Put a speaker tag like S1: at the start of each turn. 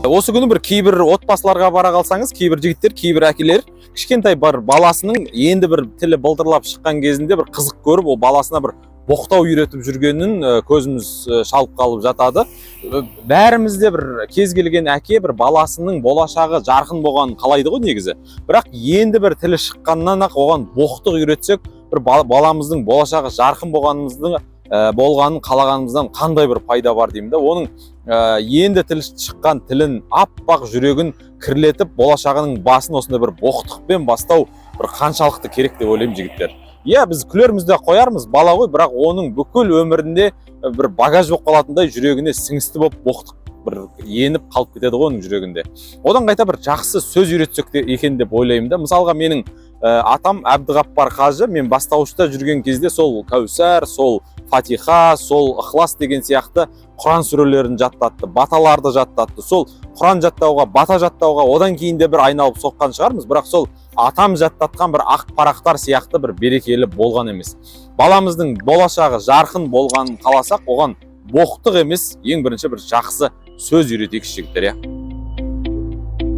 S1: Осы күні бір кейбір отбасыларға бара қалсаңыз, кейбір жігіттер, кейбір әкелер кішкентай бір баласының енді бір тілі былдырлап шыққан кезінде бір қызық көріп, ол баласына бір боқтау үйретіп жүргенін көзіміз шалып қалып жатады. Бәрімізде бір кез келген әке бір баласының болашағы жарқын болғанын қалайды ғой негізі. Бірақ енді бір тілі шыққаннан ақ оған боқтық үйретсек, бір баламыздың болашағы жарқын болғанын қалағанымыздан қандай бір пайда бар деймін да. Оның енді тілі шыққан тілін аппақ жүрегін кірлетіп, болашағының басын осындай бір боқтықпен бастау бір қаншалықты керек деп ойлаймын жігіттер. Иә, біз күлермізді қоярмыз, бала ғой, бірақ оның бүкіл өмірінде бір багаж болып қалатындай жүрегіне сіңісті болып боқтық бір еніп қалып кетеді ғой оның жүрегінде. Одан қайта бір жақсы сөз үйретсек екен деп ойлаймын да. Мысалға менің атам Әбдіғаппар қажы, мен бастауышта жүрген кезде сол Кәусәр, сол Фатиха, сол Ықылас деген сияқты Құран сүрелерін жаттатты, баталарды жаттатты. Сол Құран жаттауға, бата жаттауға одан кейін де бір айналып соққан шығармыз, бірақ сол атам жаттатқан бір ақ парақтар сияқты бір берекелі болған емес. Баламыздың болашағы жарқын болғанын қаласақ, оған боқтық емес, ең бірінші бір жақсы сөз үйретейікші жігіттер, иә.